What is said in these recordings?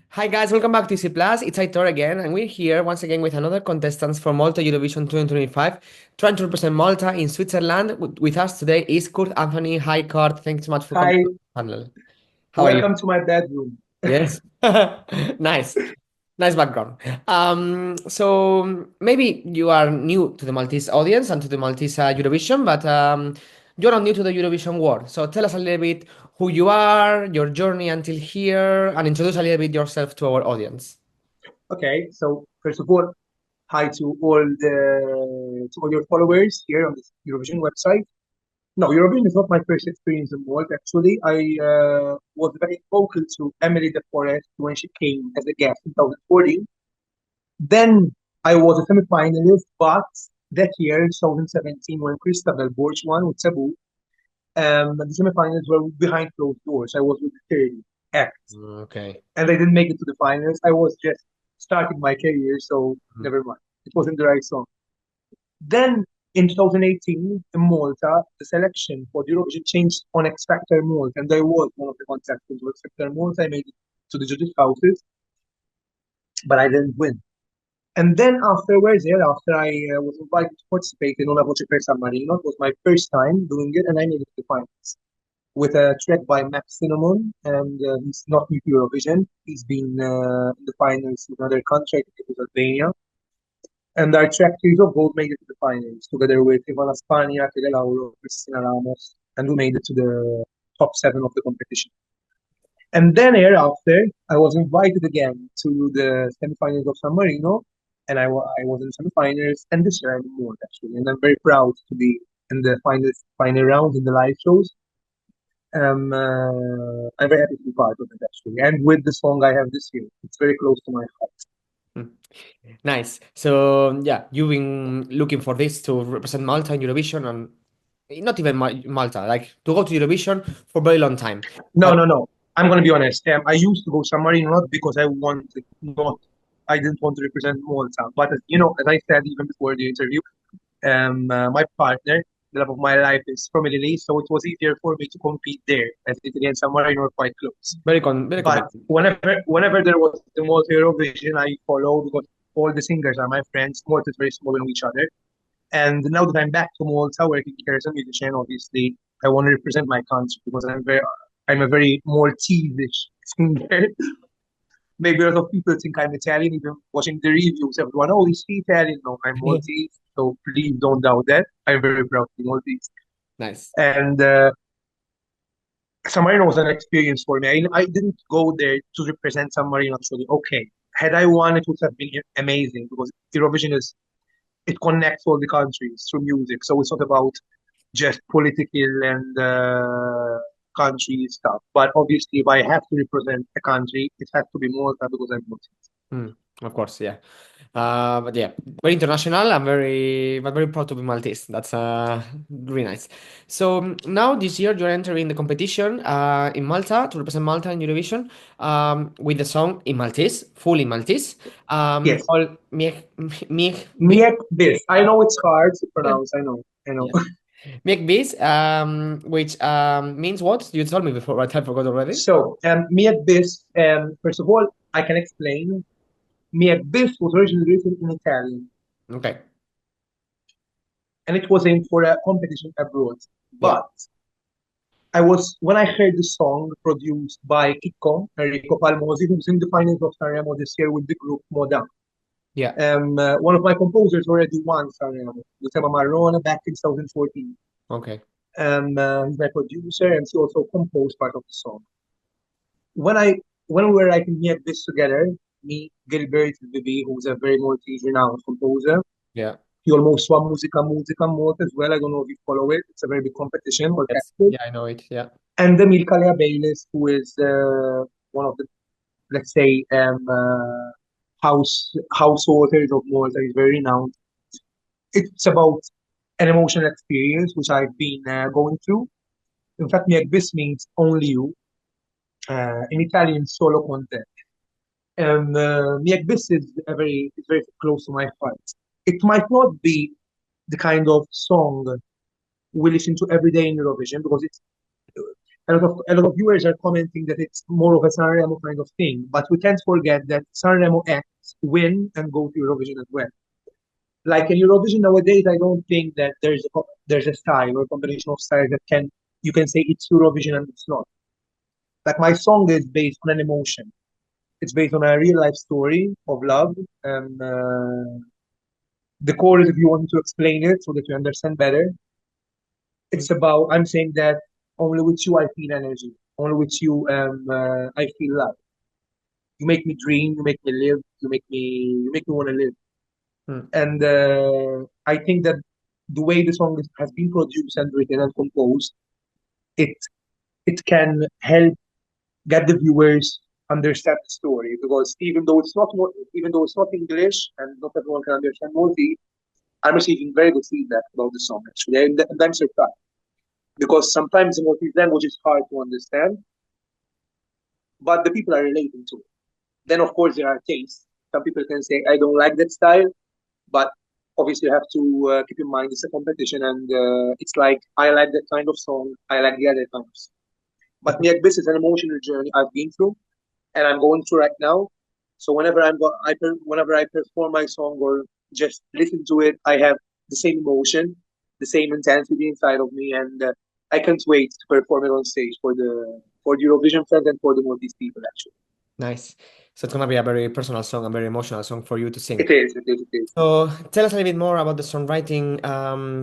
Hi guys, welcome back to ESCplus. It's Aitor again, and we're here once again with another contestants for Malta Eurovision 2025, trying to represent Malta in Switzerland. With us today is Kurt Anthony. Hi Kurt, thanks so much for coming Hi, to the panel. How are you? welcome to my bedroom. Yes. Nice. Nice background. So maybe you are new to the Maltese audience and to the Maltese Eurovision, but you're not new to the Eurovision world. So tell us a little bit who you are, your journey until here, and introduce a little bit yourself to our audience. Okay, so first of all, hi to all your followers here on this Eurovision website. No, Eurovision is not my first experience in Malta. Actually, I was very vocal to Emily de Forest when she came as a guest in 2014. Then I was a semi-finalist, but that year, in 2017, when Christabel Borch won with Cebu, the semi-finals were behind closed doors. I was with the third act. Okay. And I didn't make it to the finals. I was just starting my career, so Mm. never mind. It wasn't the right song. Then in 2018 in Malta, the selection for the Eurovision changed on X Factor Malta, and I was one of the contestants for X Factor Malta. I made it to the judges' houses, but I didn't win. And then afterwards, thereafter, I was invited to participate in Una Voce per San Marino. It was my first time doing it, and I made it to the finals with a track by Max Cinnamon, and he's not new to Eurovision. He's been in the finals with another country, I think it was Albania. And our track Tears of Gold made it to the finals together with Ivana Spania, Fede Lauro, Cristina Ramos, and we made it to the top seven of the competition. And then hereafter, I was invited again to the semifinals of San Marino, and I was in the semifinals, and this year I'm more actually, and I'm very proud to be in the final rounds in the live shows. I'm very happy to be part of it actually. And with the song I have this year, it's very close to my heart. Mm. Nice. So yeah, you've been looking for this to represent Malta in Eurovision, and not even Malta, like to go to Eurovision for a very long time. No, But no, no. I'm gonna be honest. I used to go San Marino not because I didn't want to represent Malta, but as I said even before the interview, my partner, the love of my life, is from Italy, so it was easier for me to compete there, as Italy and San Marino are quite close. very But competitive. whenever there was the Malta Eurovision, I followed because all the singers are my friends. Malta is very small with each other. And now that I'm back to Malta, working here as a musician, obviously, I want to represent my country because I'm a very Maltese-ish singer. Maybe a lot of people think I'm Italian, even watching the reviews, everyone, oh, is he Italian? No, I'm Maltese, so please don't doubt that. I'm very proud to be Maltese. Nice. And San Marino was an experience for me. I didn't go there to represent San Marino, actually. Okay, had I won, it would have been amazing because Eurovision it connects all the countries through music. So it's not about just political and country stuff. But obviously, if I have to represent a country, it has to be Malta because I'm Maltese. Mm, of course, yeah. But yeah, very international. I'm very proud to be Maltese. That's really nice. So now this year you're entering the competition in Malta to represent Malta in Eurovision with the song in Maltese, full in Maltese, Yes, called Miegħek Biss. Miegħek Biss. I know it's hard to pronounce. I know. Yeah. Miegħek Biss, which means what? You told me before, but I forgot already. So, Miegħek Biss, first of all, I can explain. Miegħek Biss was originally written in Italian, Okay. and it was aimed for a competition abroad. Yeah. But when I heard the song produced by Kiko, Enrico Palmosi, who's in the finals of Sanremo this year with the group Moda. Yeah. One of my composers already won Sanremo, Luciano Marrone, back in 2014. Okay. He's my producer, and he also composed part of the song. When I when we were writing this together, me, Gilbert Vivi, who's a very multi-renowned composer, Yeah. he almost won Musica Malta as well. I don't know if you follow it. It's a very big competition, Yes. orchestral. Yeah, I know it. Yeah. And Emil Baylis, who is one of the, let's say, house authors of Malta. He's very renowned. It's about an emotional experience which I've been going through. In fact, Miegħek Biss means only you, in Italian, solo con te. And Miegħek Biss is very close to my heart. It might not be the kind of song we listen to every day in Eurovision because a lot of viewers are commenting that it's more of a Sanremo kind of thing, but we can't forget that Sanremo acts win and go to Eurovision as well. Like in Eurovision nowadays, I don't think that there's a style or a combination of styles that you can say it's Eurovision and it's not. Like my song is based on an emotion. It's based on a real life story of love. And the chorus, if you want me to explain it so that you understand better, it's about I'm saying that only with you I feel energy. Only with you I feel love. You make me dream. You make me live. You make me want to live. Mm. And I think that the way the song has been produced and written and composed, it it can help get the viewers understand the story because even though it's not English and not everyone can understand Maltese, I'm receiving very good feedback about the song actually, and I'm surprised because sometimes the Maltese language is hard to understand, but the people are relating to it. Then of course there are tastes. Some people can say I don't like that style, but obviously you have to keep in mind it's a competition and it's like I like that kind of song, I like the other kind of song. But Miegħek Biss is an emotional journey I've been through and I'm going through right now. So whenever I perform my song or just listen to it, I have the same emotion, the same intensity inside of me, and I can't wait to perform it on stage for the Eurovision fans and for the Maltese people. Actually, Nice. So it's gonna be a very personal song, a very emotional song for you to sing. it is. It is. It is. So tell us a little bit more about the songwriting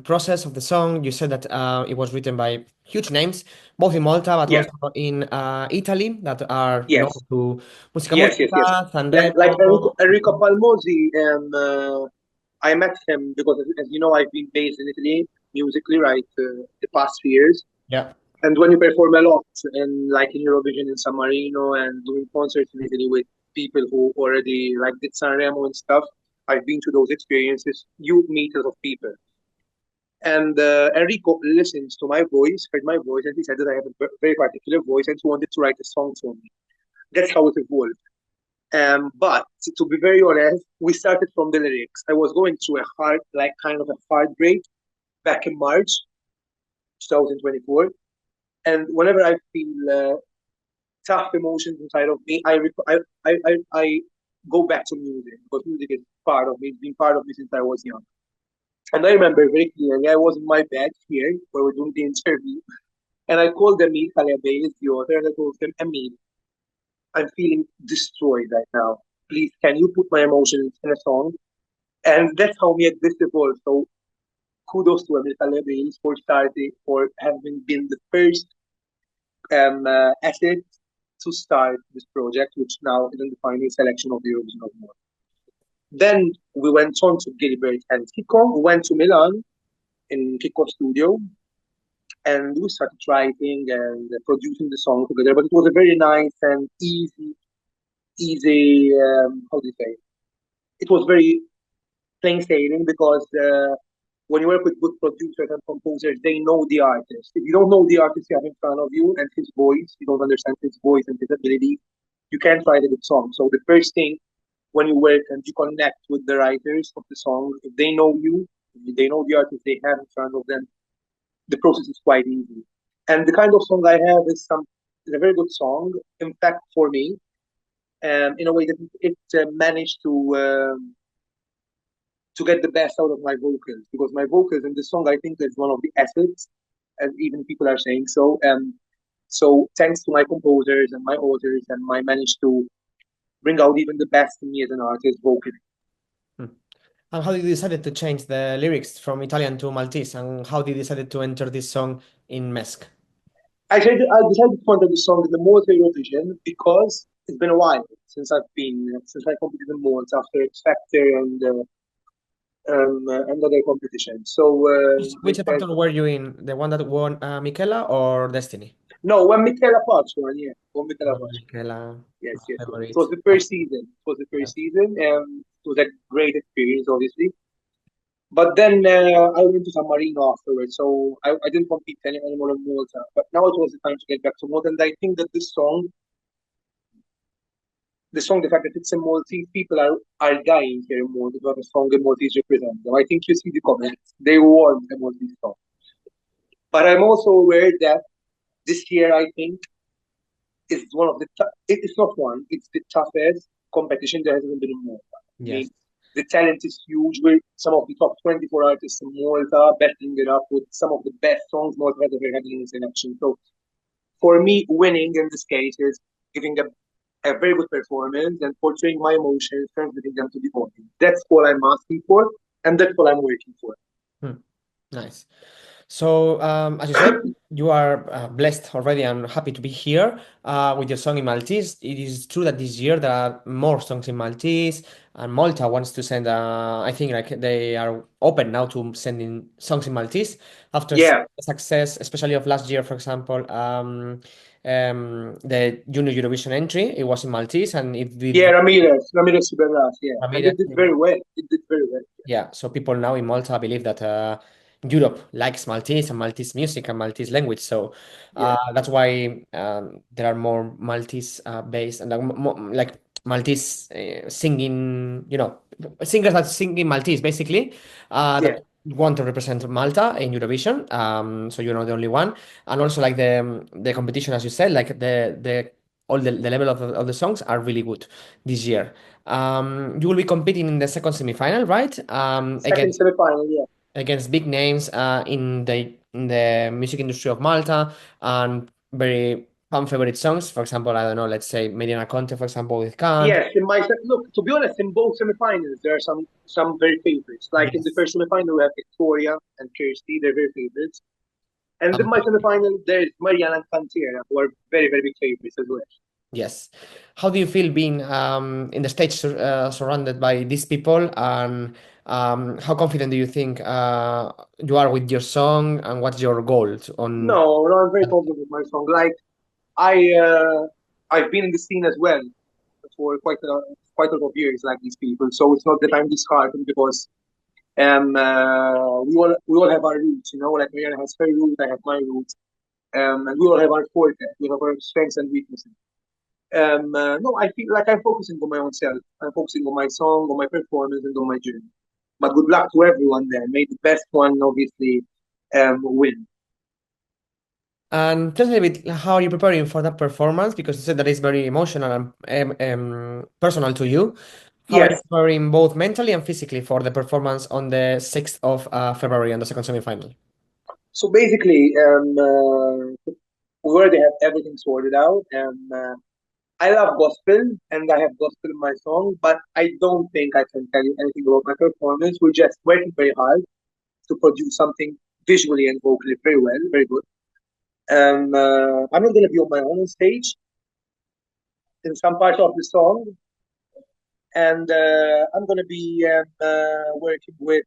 process of the song. You said that it was written by huge names, both in Malta but Yeah. also in Italy, that are known Yes. to Musica Yes. Yes. Yes. Modica, Like Sanremo. Enrico Palmosi, and I met him because, as you know, I've been based in Italy musically, right, the past few years. Yeah. And when you perform a lot, and like in Eurovision in San Marino and doing concerts in Italy with people who already like did Sanremo and stuff, I've been to those experiences. You meet a lot of people. And Enrico listens to my voice, heard my voice, and he said that I have a very particular voice and he wanted to write a song for me. That's how it evolved. But to be very honest, we started from the lyrics. I was going through like kind of a heartbreak back in March 2024. And whenever I feel tough emotions inside of me, I go back to music because music is part of me. It's been part of me since I was young. And I remember very clearly, I was in my bed here where we're doing the interview, and I called Emil Kalebe, the author, and I told him, Emil, I'm feeling destroyed right now. Please, can you put my emotions in a song? And that's how me this evolved. So kudos to Emil Kalebe for having been the first asset to start this project, which now is in the final selection of the Eurovision of More. Then we went on to Gilbert and Kiko. We went to Milan in Kiko's studio and we started writing and producing the song together. But it was a very nice and easy, how do you say? It was very plain sailing because when you work with good producers and composers, they know the artist. If you don't know the artist you have in front of you and his voice, you don't understand his voice and his ability, you can't write a good song. So the first thing when you work and you connect with the writers of the song, if they know you, if they know the artist they have in front of them, the process is quite easy. And the kind of song I have is a very good song. In fact, for me, in a way that it managed to get the best out of my vocals because my vocals in this song I think is one of the assets, as even people are saying so. So thanks to my composers and my authors, and I managed to bring out even the best in me as an artist vocally. Hmm. And how did you decide to change the lyrics from Italian to Maltese? And how did you decide to enter this song in MESC? I decided to enter the song in the Malta Eurovision because it's been a while since I competed in Malta after X Factor and other competitions. So I Which said chapter were you in? The one that won Michela or Destiny? no. When Michela Fox won, yeah, when Michela Fox. Michela, Yes, my yes, yes. It favorite. was the first season. It was the first season. It was a great experience, obviously. But then I went to San Marino afterwards, so I didn't compete anymore in Malta. But now it was the time to get back to Malta, and I think that the song, the fact that it's in Maltese, people are dying here in Malta to have a song in Maltese represent them. I think you see the comments; they want a Maltese song. But I'm also aware that this year, I think, is one of the it's not one, it's the toughest competition there has ever been in Malta. I Yes. mean, the talent is huge. We're some of the top 24 artists in Malta, backing it up with some of the best songs Malta has ever had in its selection. So for me, winning in this case is giving a very good performance and portraying my emotions, transmitting them to the audience. That's all I'm asking for, and that's what I'm working for. Hmm. Nice. So, as you said, you are blessed already and happy to be here with your song in Maltese. It is true that this year there are more songs in Maltese, and Malta wants to send. I think like they are open now to sending songs in Maltese after Yeah, success, especially of last year, for example. The Junior Eurovision entry, it was in Maltese, and it yeah, did. Ramirez Superlas, yeah, and Ramirez. it did very well. It did very well. Yeah, so people now in Malta believe that Europe likes Maltese and Maltese music and Maltese language. So Yeah, that's why there are more Maltese based and like Maltese singing, singers that sing in Maltese basically yeah, that want to represent Malta in Eurovision. So you're not the only one, and also like the competition, as you said, like the all the level of the songs are really good this year. You will be competing in the second semifinal, right? second semi-final, yeah. Against big names in the music industry of Malta and very fan favorite songs. For example, I don't know, let's say Medina Conte, for example, with Kant. Yes, look, to be honest, in both semifinals there are some very favorites. Like in the Yes. first semifinal we have Victoria and Kirsty, they're very favorites. And in Um, my semifinal there's Mariana and Cantera, who are very, very big favorites as well. yes. How do you feel being in the stage surrounded by these people, and how confident do you think you are with your song, and what's your goal on? No, no, I'm very confident with my song. Like I I've been in the scene as well for quite a lot of years, like these people. So it's not that I'm disheartened because we all have our roots, you know. Like Mariana has her roots, I have my roots, and we all have our forte. We have our strengths and weaknesses. No, I feel like I'm focusing on my own self. I'm focusing on my song, on my performance, and on my journey. But good luck to everyone there. May the best one obviously win. And tell me a bit, how are you preparing for that performance? Because you said that it's very emotional and personal to you. How are you Yes. preparing both mentally and physically for the performance on the 6th of February on the second semifinal? So basically, we already have everything sorted out. I love gospel and I have gospel in my song, but I don't think I can tell you anything about my performance. We're just working very hard to produce something visually and vocally very well, very good. I'm not going to be on my own on stage in some part of the song, and I'm going to be working with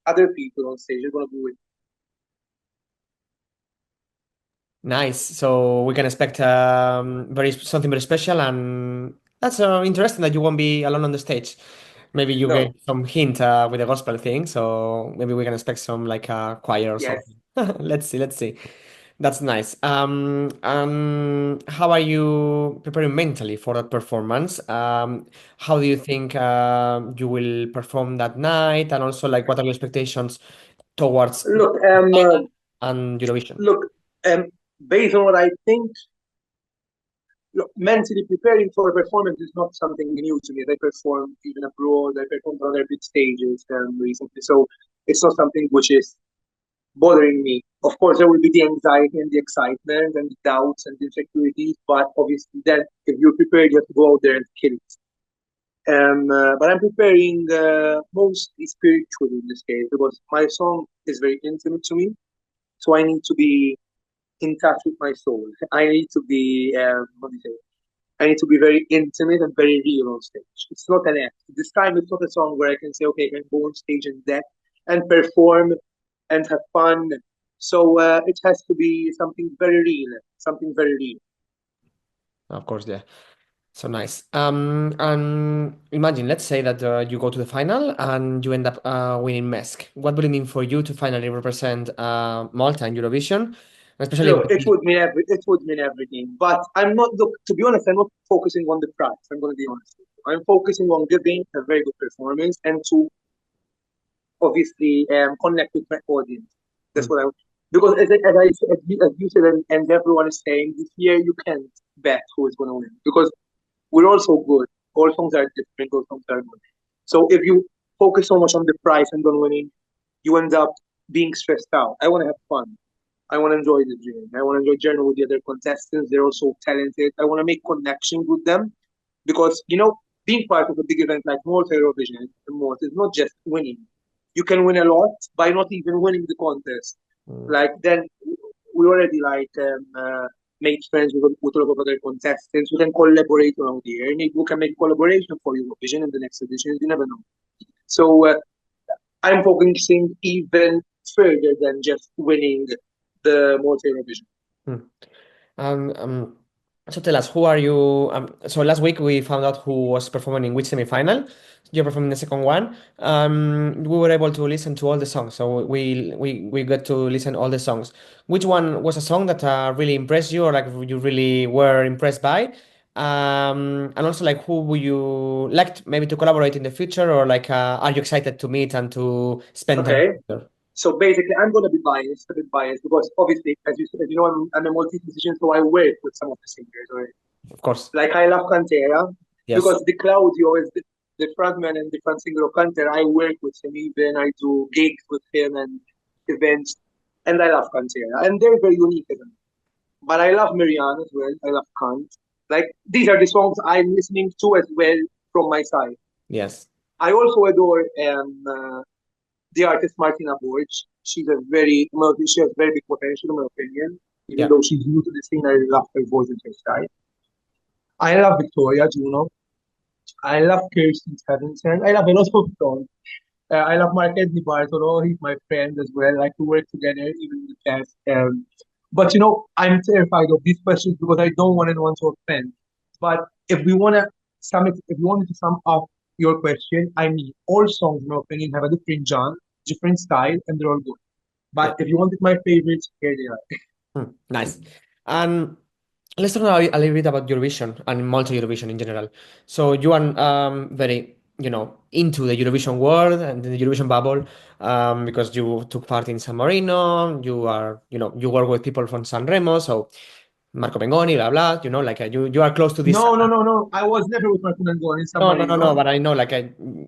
other people on stage. They're going to be with. Nice. So we can expect something very special, and that's interesting that you won't be alone on the stage. Maybe you No, get some hint with the gospel thing, so maybe we can expect some like a choir or yes. something. Let's see, let's see. That's nice. How are you preparing mentally for that performance? How do you think you will perform that night, and also like what are your expectations towards Look, final and Eurovision? look. Um, Based on what I think, look, mentally preparing for a performance is not something new to me. I performed even abroad. I performed on other big stages recently, so it's not something which is bothering me. Of course, there will be the anxiety and the excitement and the doubts and the insecurities, but obviously, then if you're prepared, you have to go out there and kill it. But I'm preparing mostly spiritually in this case because my song is very intimate to me, so I need to be in touch with my soul. I need to be, what do you say? I need to be very intimate and very real on stage. It's not an act. This time, it's not a song where I can say, okay, I can go on stage and perform and have fun. So it has to be something very real, something very real. Of course, yeah. So nice. And imagine, let's say that you go to the final and you end up winning MESC. What would it mean for you to finally represent Malta in Eurovision, especially Look, with it would mean everything. But I'm not. Look, to be honest, I'm not focusing on the prize. I'm going to be honest. I'm focusing on giving a very good performance and to obviously connect with my audience. That's Mm. what I. Because as you said, and everyone is saying, this year you can't bet who is going to win because we're all so good. All songs are different. All songs are good. So if you focus so much on the prize and on winning, you end up being stressed out. I want to have fun. I want to enjoy the journey. I want to enjoy journey with the other contestants. They're also talented. I want to make connections with them because being part of a big event like Malta Eurovision and Malta is not just winning. You can win a lot by not even winning the contest. Like then we already made friends with a lot of other contestants. We can collaborate around the year. Maybe we can make collaboration for Eurovision in the next edition. You never know. So I'm focusing even further than just winning the Malta Eurovision. And so tell us, who are you? So last week we found out who was performing in which semifinal. You're performing the second one. We were able to listen to all the songs, so we got to listen all the songs. Which one was a song that really impressed you, or like you really were impressed by? And also like who would you like maybe to collaborate in the future, or like are you excited to meet and to spend time Okay. together? So basically, I'm going to be biased, a bit biased, because obviously, as you know, I'm a multi-musician, so I work with some of the singers already. Of course. Like I love Cantera Yes. because the Claudio is the frontman and the front singer of Cantera. I work with him even. I do gigs with him and events, and I love Cantera, and they're very unique, isn't it? But I love Marianne as well. I love Kant. Like these are the songs I'm listening to as well from my side. Yes. I also adore the artist Martina Borg. She's she has very big potential in my opinion. Even Yeah. though she's new to the scene, I love her voice and her style. I love Victoria Juno. I love Kirsten Stevenson. I love a lot of songs. I love Mark Anthony Bartolo. He's my friend as well. Like to work together even in the past. But I'm terrified of these questions because I don't want anyone to offend. But if you want me to sum up your question, I mean, all songs, in my opinion, have a different genre, different style, and they're all good. Yeah. But if you wanted my favorites, here they are. Nice. And let's talk now a little bit about Eurovision and multi-Eurovision in general. So you are very, into the Eurovision world and the Eurovision bubble, because you took part in San Marino. You are, you work with people from San Remo, so Marco Mengoni, blah blah. Like you are close to this. No. I was never with Marco Mangoni in San No. Marino. But I know like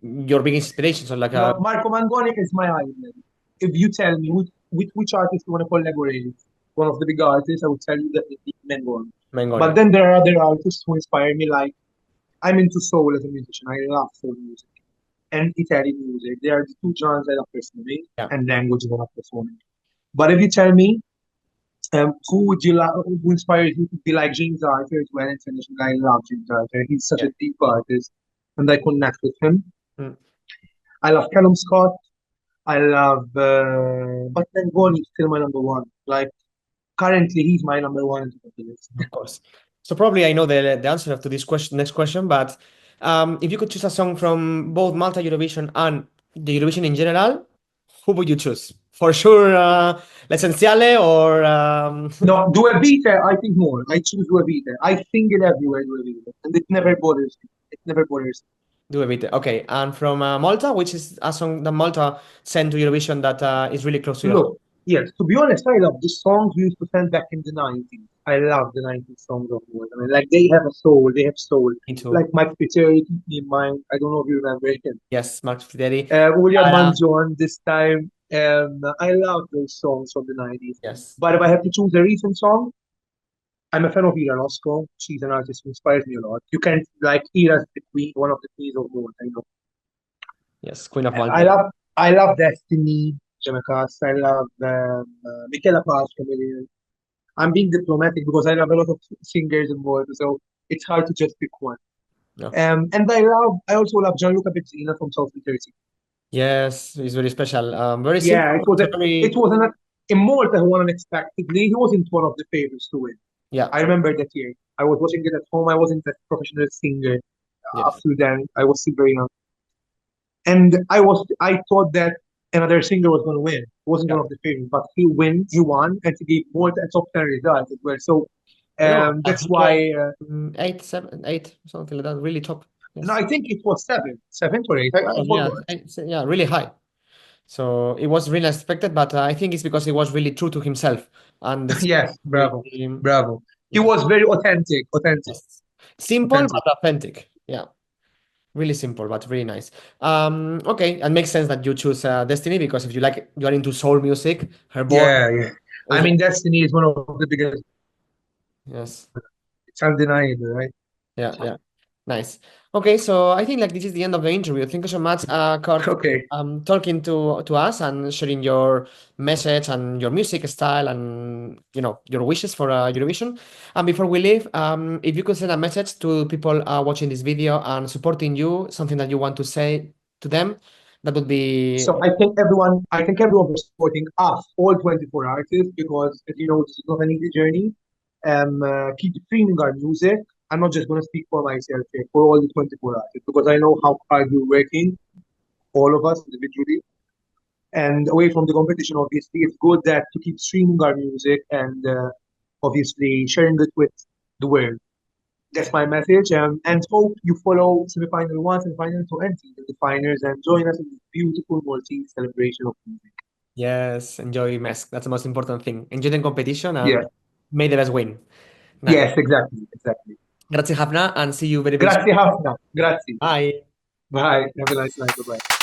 your big inspiration. So like No, Marco Mangoni is my idol. If you tell me which artist you want to collaborate, one of the big artists, I would tell you that it's Mangoni. Mengoni. But then there are other artists who inspire me. Like I'm into soul as a musician. I love soul music and Italian music. They are the two genres I love performing Yeah. and languages I love performing. But if you tell me who inspires you to be like James Arthur as well internationally, I love James Arthur. He's such Yeah. a deep artist, and I connect with him. Mm. I love Callum Scott. I love, but then Goni is still my number one. Like currently, he's my number one in the list. Of course. So probably I know the answer to this next question, but if you could choose a song from both Malta Eurovision and the Eurovision in general, who would you choose? For sure, L'Essenziale or No, Dua Vita, I think more. I choose Dua Vita. I sing it everywhere, Dua Vita, and it never bothers me. It never bothers me. Do a bit. Okay, and from Malta, which is a song that Malta sent to Eurovision that is really close to your heart. Look, yes, to be honest, I love the songs we used to send back in the 90s. I love the 90s songs of Malta. I mean, like they have a soul. They have soul. Me too. Like Mike Peter, Keep Me in Mind. I don't know if you remember it. Yes, Max Fideli. William Clara. Manzon this time. I love those songs from the 90s. Yes. But if I have to choose a recent song, I'm a fan of Ira Roscoe. She's an artist who inspires me a lot. You can't like Ira's the queen, one of the queens of Malta. Yes, Queen of I Malta. love, I love Destiny, Jamaicas. I love Michela Paz from Italy. I'm being diplomatic because I love a lot of singers in Malta, so it's hard to just pick one. Yeah. And I also love Gianluca Pezzina from South Italy. Yes, it's very special. Very Yeah, simple. it was an in Malta who won unexpectedly. He wasn't one of the favorites to win. Yeah. I remember that year. I was watching it at home. I wasn't a professional singer up Yes. to then. I was still very young. And I thought that another singer was gonna win. He wasn't one Yeah. of the favorites, but he won, and he gave Malta a top 10 result as well. So I know. that's He got why 8, 7, 8, something like that. Really top. no, Yes. I think it was seventh or eighth. I Yeah, forgot. yeah, really high. So it was really unexpected, but I think it's because he was really true to himself and the Yes, bravo, really, bravo. He yeah, was very authentic, authentic, yes. Simple authentic. but authentic. Yeah, really simple but really nice. Okay, it makes sense that you choose Destiny because if you are into soul music, her voice Yeah, yeah. I is mean, Destiny is one of the biggest. yes. It's undeniable, right? Yeah, yeah. Nice. Okay, so I think like this is the end of the interview. Thank you so much, Kurt, Okay. talking to us and sharing your message and your music style and your wishes for Eurovision. And before we leave, if you could send a message to people watching this video and supporting you, something that you want to say to them, that would be I think everyone was supporting us, all 24 artists, because as you know, this is not an easy journey. Keep streaming our music. I'm not just going to speak for myself here, for all the 24 artists, because I know how hard you're working, all of us individually. And away from the competition, obviously, it's good that to keep streaming our music and obviously sharing it with the world. That's my message. And hope you follow semi-final one, semi-final two, and the finals, and join us in this beautiful Maltese celebration of music. yes, enjoy MESC. That's the most important thing. Enjoy the competition Yeah. and may the best win. Nice. Yes, exactly, exactly. Grazie, Hafna, and see you very, very soon. Grazie, Hafna. Grazie. Bye. Bye. Have a nice night. Bye-bye.